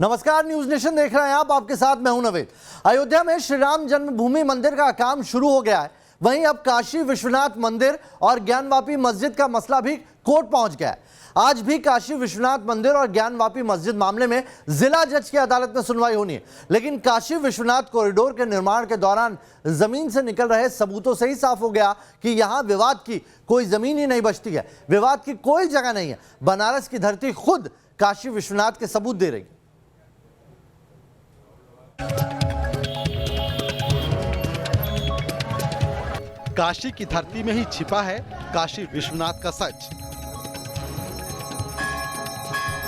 नमस्कार, news nation देख रहे हैं आप। आपके साथ मैं हूं नवेद। अयोध्या में श्री राम जन्मभूमि मंदिर का काम शुरू हो गया है। वहीं अब काशी विश्वनाथ मंदिर और ज्ञानवापी मस्जिद का मसला भी कोर्ट पहुंच गया है। आज भी काशी विश्वनाथ मंदिर और ज्ञानवापी मस्जिद मामले में जिला जज की अदालत में सुनवाई होनी है, लेकिन काशी विश्वनाथ कॉरिडोर के निर्माण के दौरान जमीन से निकल रहे सबूतों से ही साफ हो गया कि यहां विवाद की कोई जमीन ही नहीं बचती है, विवाद की कोई जगह नहीं है। बनारस की धरती खुद काशी विश्वनाथ के सबूत दे रही है। काशी की धरती में ही छिपा है काशी विश्वनाथ का सच।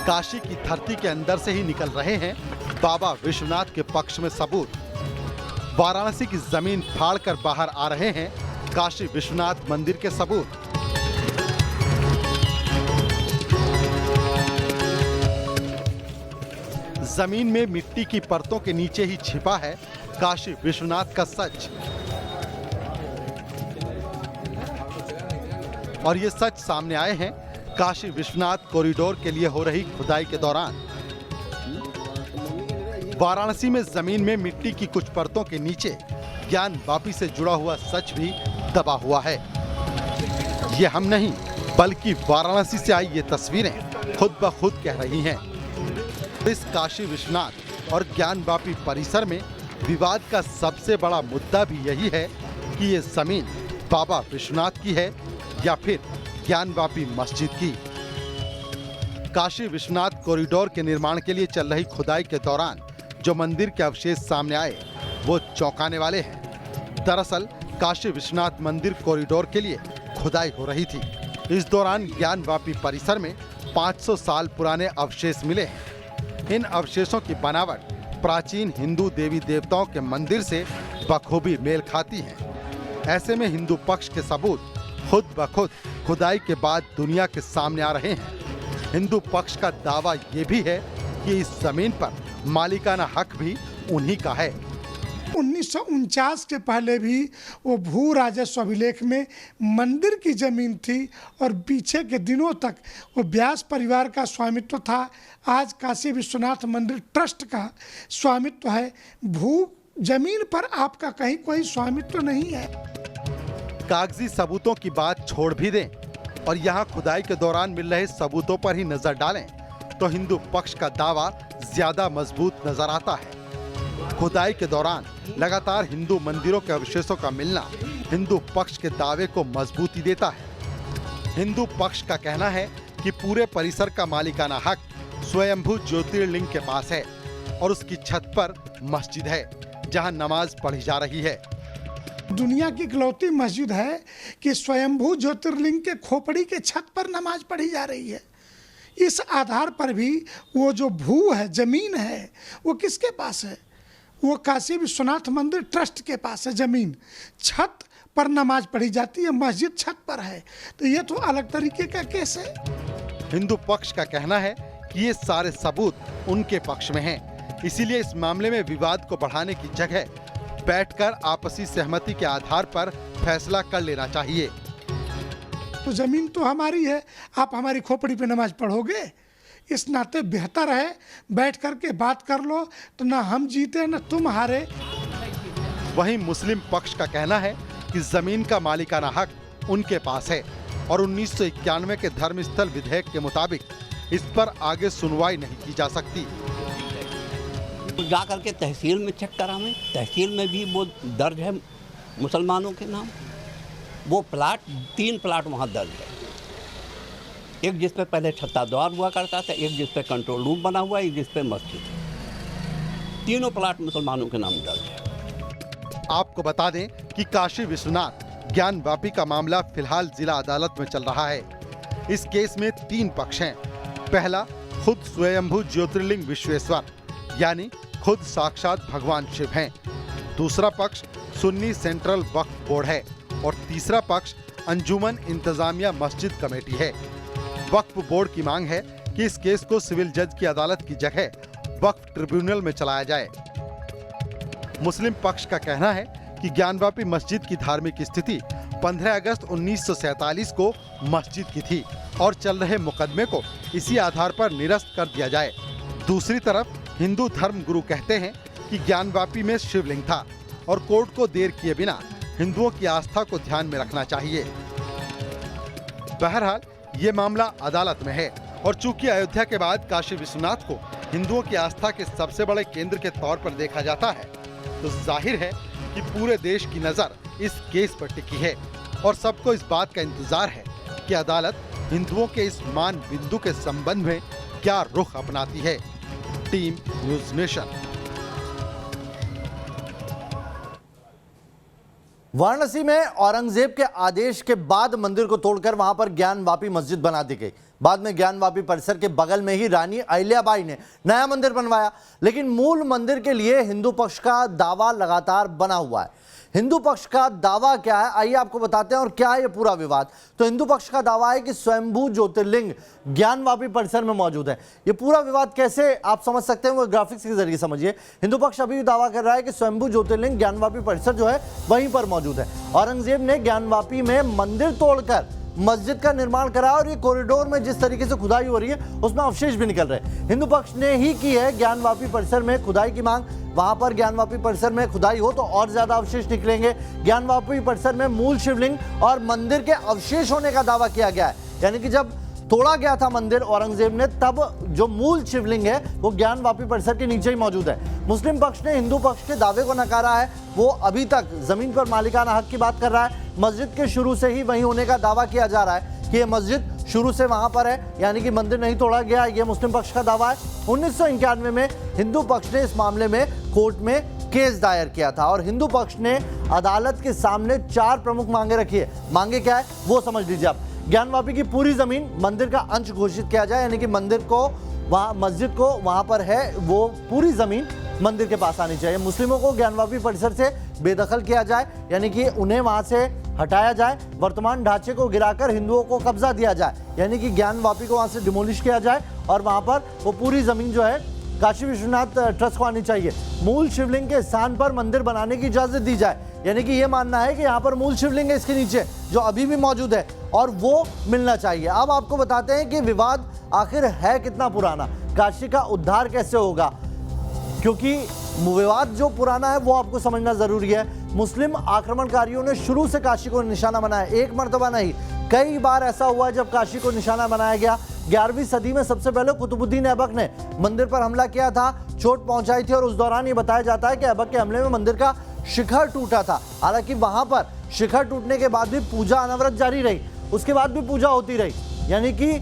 काशी की धरती के अंदर से ही निकल रहे हैं बाबा विश्वनाथ के पक्ष में सबूत। वाराणसी की जमीन फाड़कर बाहर आ रहे हैं काशी विश्वनाथ मंदिर के सबूत। जमीन में मिट्टी की परतों के नीचे ही छिपा है काशी विश्वनाथ का सच। और ये सच सामने आए हैं काशी विश्वनाथ कॉरिडोर के लिए हो रही खुदाई के दौरान। वाराणसी में जमीन में मिट्टी की कुछ परतों के नीचे ज्ञानवापी से जुड़ा हुआ सच भी दबा हुआ है। ये हम नहीं बल्कि वाराणसी से आई ये तस्वीरें खुद ब खुद कह रही हैं। इस काशी विश्वनाथ और ज्ञानवापी परिसर में विवाद का सबसे बड़ा मुद्दा भी यही है कि ये जमीन बाबा विश्वनाथ की है या फिर ज्ञानवापी मस्जिद की। काशी विश्वनाथ कॉरिडोर के निर्माण के लिए चल रही खुदाई के दौरान जो मंदिर के अवशेष सामने आए वो चौंकाने वाले हैं। दरअसल काशी विश्वनाथ मंदिर कॉरिडोर के लिए खुदाई हो रही थी। इस दौरान ज्ञानवापी परिसर में 500 साल पुराने अवशेष मिले हैं। इन अवशेषों की बनावट प्राचीन हिंदू देवी देवताओं के मंदिर से बखूबी मेल खाती है। ऐसे में हिंदू पक्ष के सबूत खुद ब खुद खुदाई के बाद दुनिया के सामने आ रहे हैं। हिंदू पक्ष का दावा ये भी है कि इस जमीन पर मालिकाना हक भी उन्हीं का है। 1949 के पहले भी वो भू राजस्व अभिलेख में मंदिर की जमीन थी और पीछे के दिनों तक वो व्यास परिवार का स्वामित्व था। आज काशी विश्वनाथ मंदिर ट्रस्ट का स्वामित्व है। भू जमीन पर आपका कहीं कोई स्वामित्व नहीं है। कागजी सबूतों की बात छोड़ भी दें और यहाँ खुदाई के दौरान मिल रहे सबूतों पर ही नजर डालें तो हिंदू पक्ष का दावा ज्यादा मजबूत नजर आता है। खुदाई के दौरान लगातार हिंदू मंदिरों के अवशेषों का मिलना हिंदू पक्ष के दावे को मजबूती देता है। हिंदू पक्ष का कहना है कि पूरे परिसर का मालिकाना हक स्वयंभू ज्योतिर्लिंग के पास है और उसकी छत पर मस्जिद है जहां नमाज पढ़ी जा रही है। दुनिया की इकलौती मस्जिद है कि स्वयंभू ज्योतिर्लिंग के खोपड़ी के छत पर नमाज पढ़ी जा रही है। इस आधार पर भी वो जो भू है, जमीन है, वो किसके पास है? वो काशी विश्वनाथ मंदिर ट्रस्ट के पास है। जमीन छत पर नमाज पढ़ी जाती है, मस्जिद छत पर है, तो ये तो अलग तरीके का केस है। हिंदू पक्ष का कहना है कि ये सारे सबूत उनके पक्ष में हैं। इसीलिए इस मामले में विवाद को बढ़ाने की जगह बैठकर आपसी सहमति के आधार पर फैसला कर लेना चाहिए। तो जमीन तो हमारी है, आप हमारी खोपड़ी पे नमाज पढ़ोगे, इस नाते बेहतर है बैठ करके बात कर लो, तो ना हम जीते ना तुम हारे। वहीं मुस्लिम पक्ष का कहना है कि जमीन का मालिकाना हक उनके पास है और 1991 के धर्मस्थल विधेयक के मुताबिक इस पर आगे सुनवाई नहीं की जा सकती। जा करके तहसील में चेक करा मैं, तहसील में भी वो दर्ज है मुसलमानों के नाम। वो प्लाट 3 प्लाट वहाँ दर्ज है। एक जिस पे पहले छत्ता द्वार हुआ करता था, एक जिस पे कंट्रोल रूम बना हुआ है, एक जिस पे मस्जिद है। तीनों प्लाट मुसलमानों के नाम दर्ज है। आपको बता दें कि काशी विश्वनाथ ज्ञानवापी का मामला फिलहाल जिला अदालत में चल रहा है। इस केस में 3 पक्ष हैं। पहला खुद स्वयंभू ज्योतिर्लिंग विश्वेश्वर यानी खुद साक्षात भगवान शिव हैं। दूसरा पक्ष सुन्नी सेंट्रल वक्फ बोर्ड है और तीसरा पक्ष अंजुमन इंतजामिया मस्जिद कमेटी है। वक्फ बोर्ड की मांग है कि इस केस को सिविल जज की अदालत की जगह वक्फ ट्रिब्यूनल में चलाया जाए। मुस्लिम पक्ष का कहना है कि ज्ञानवापी मस्जिद की धार्मिक स्थिति 15 अगस्त 1947 को मस्जिद की थी और चल रहे मुकदमे को इसी आधार पर निरस्त कर दिया जाए। दूसरी तरफ हिंदू धर्म गुरु कहते हैं कि ज्ञानवापी में शिवलिंग था और कोर्ट को देर किए बिना हिंदुओं की आस्था को ध्यान में रखना चाहिए। बहरहाल ये मामला अदालत में है और चूंकि अयोध्या के बाद काशी विश्वनाथ को हिंदुओं की आस्था के सबसे बड़े केंद्र के तौर पर देखा जाता है, तो जाहिर है कि पूरे देश की नजर इस केस पर टिकी है और सबको इस बात का इंतजार है कि अदालत हिंदुओं के इस मान बिंदु के संबंध में क्या रुख अपनाती है। Team news nation. वाराणसी में औरंगजेब के आदेश के बाद मंदिर को तोड़कर वहां पर ज्ञानवापी मस्जिद बना दी गई। बाद में ज्ञानवापी परिसर के बगल में ही रानी अहिल्याबाई ने नया मंदिर बनवाया, लेकिन मूल मंदिर के लिए हिंदू पक्ष का दावा लगातार बना हुआ है। हिंदू पक्ष का दावा क्या है, आइए आपको बताते हैं और क्या है ये पूरा विवाद। तो हिंदू पक्ष का दावा है कि स्वयंभू ज्योतिर्लिंग ज्ञानवापी परिसर में मौजूद है। ये पूरा विवाद कैसे आप समझ सकते हैं वो ग्राफिक्स के जरिए समझिए। हिंदू पक्ष अभी भी दावा कर रहा है कि स्वयंभू ज्योतिर्लिंग ज्ञानवापी परिसर जो है वहीं पर मौजूद है। औरंगजेब ने ज्ञानवापी में मंदिर तोड़कर मस्जिद का निर्माण करा और ये कॉरिडोर में जिस तरीके से खुदाई हो रही है उसमें अवशेष भी निकल रहे हैं। हिंदू पक्ष ने ही की है ज्ञानवापी परिसर में खुदाई की मांग। वहां पर ज्ञानवापी परिसर में खुदाई हो तो और ज्यादा अवशेष निकलेंगे। ज्ञानवापी परिसर में मूल शिवलिंग और मंदिर के अवशेष होने का दावा किया गया है, यानी कि जब तोड़ा गया था मंदिर औरंगजेब ने तब जो मूल शिवलिंग है वो ज्ञानवापी परिसर के नीचे ही मौजूद है। मुस्लिम पक्ष ने हिंदू पक्ष के दावे को नकारा है। वो अभी तक जमीन पर मालिकाना हक की बात कर रहा है। मस्जिद के शुरू से ही वहीं होने का दावा किया जा रहा है कि ये मस्जिद शुरू से वहां पर है, यानी कि मंदिर नहीं तोड़ा गया। ये मुस्लिम पक्ष का दावा है। 1991 में हिंदू पक्ष ने इस मामले में कोर्ट में केस दायर किया था और हिंदू पक्ष ने अदालत के सामने 4 प्रमुख मांगे रखी है। मांगे क्या है वो समझ लीजिए आप। ज्ञानवापी की पूरी जमीन मंदिर का अंश घोषित किया जाए, यानी कि मंदिर को वहां मस्जिद को वहां पर है वो पूरी जमीन मंदिर के पास आनी चाहिए। मुस्लिमों को ज्ञानवापी परिसर से बेदखल किया जाए, यानी कि उन्हें वहां से हटाया जाए। वर्तमान ढांचे को गिराकर हिंदुओं को कब्जा दिया जाए, यानी कि ज्ञानवापी को वहां से डिमोलिश किया जाए और वहां पर वो पूरी जमीन जो है काशी विश्वनाथ ट्रस्ट को आनी चाहिए। मूल शिवलिंग के स्थान पर मंदिर बनाने की इजाजत दी जाए, यानी कि ये मानना है कि यहाँ पर मूल शिवलिंग है इसके नीचे जो अभी भी मौजूद है और वो मिलना चाहिए। अब आपको बताते हैं कि विवाद आखिर है कितना पुराना, काशी का उद्धार कैसे होगा, क्योंकि विवाद जो पुराना है वो आपको समझना जरूरी है। मुस्लिम आक्रमणकारियों ने शुरू से काशी को निशाना बनाया, एक मर्तबा नहीं कई बार ऐसा हुआ है जब काशी को निशाना बनाया गया। 11वीं सदी में सबसे पहले कुतुबुद्दीन ऐबक ने मंदिर पर हमला किया था, चोट पहुंचाई थी और उस दौरान ये बताया जाता है कि ऐबक के हमले में मंदिर का शिखर टूटा था। हालांकि वहां पर शिखर टूटने के बाद भी पूजा अनवरत जारी रही, उसके बाद भी पूजा होती रही, यानी कि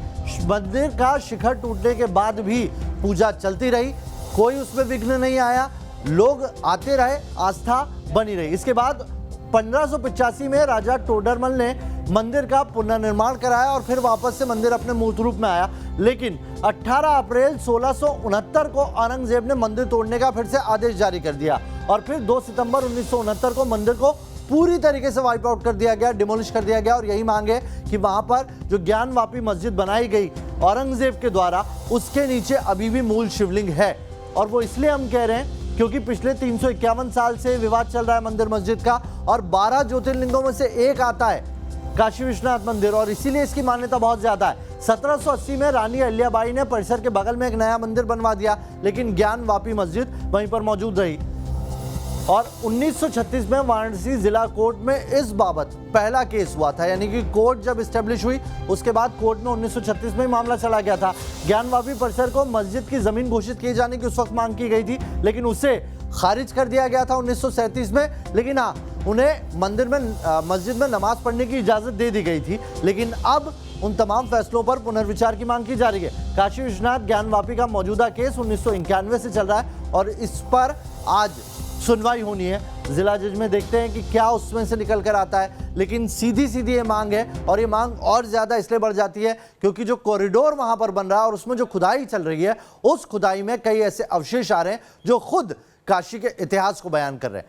मंदिर का शिखर टूटने के बाद भी पूजा चलती रही, कोई उसमें विघ्न नहीं आया, लोग आते रहे, आस्था बनी रही। इसके बाद 1585 में राजा टोडरमल ने मंदिर का पुनर्निर्माण कराया और फिर वापस से मंदिर अपने मूल रूप में आया। लेकिन 18 अप्रैल 1669 को औरंगजेब ने मंदिर तोड़ने का फिर से आदेश जारी कर दिया और फिर 2 सितंबर 1969 को मंदिर को पूरी तरीके से वाइप आउट कर दिया गया, डिमोलिश कर दिया गया। और यही मांग है कि वहां पर जो ज्ञानवापी मस्जिद बनाई गई औरंगजेब के द्वारा, उसके नीचे अभी भी मूल शिवलिंग है। और वो इसलिए हम कह रहे हैं क्योंकि पिछले 351 साल से विवाद चल रहा है मंदिर मस्जिद का और 12 ज्योतिर्लिंगों में से एक आता है काशी विश्वनाथ मंदिर और इसीलिए इसकी मान्यता बहुत ज्यादा है। 1780 में रानी अहिल्याबाई ने परिसर के बगल में एक नया मंदिर बनवा दिया, लेकिन ज्ञानवापी मस्जिद वहीं पर मौजूद रही। और 1936 में वाराणसी जिला कोर्ट में इस बाबत पहला केस हुआ था, यानी कि कोर्ट जब इस्टेब्लिश हुई उसके बाद कोर्ट में 1936 में मामला चला गया था। ज्ञानवापी परिसर को मस्जिद की जमीन घोषित किए जाने की उस वक्त मांग की गई थी, लेकिन उसे खारिज कर दिया गया था 1937 में। लेकिन हाँ, उन्हें मंदिर में मस्जिद में नमाज पढ़ने की इजाजत दे दी गई थी। लेकिन अब उन तमाम फैसलों पर पुनर्विचार की मांग की जा रही है। काशी विश्वनाथ ज्ञानवापी का मौजूदा केस 1991 से चल रहा है और इस पर आज सुनवाई होनी है। जिला जज में देखते हैं कि क्या उसमें से निकल कर आता है, लेकिन सीधी सीधी ये मांग है और ये मांग और ज्यादा इसलिए बढ़ जाती है क्योंकि जो कॉरिडोर वहां पर बन रहा है और उसमें जो खुदाई चल रही है, उस खुदाई में कई ऐसे अवशेष आ रहे हैं जो खुद काशी के इतिहास को बयान कर रहे हैं।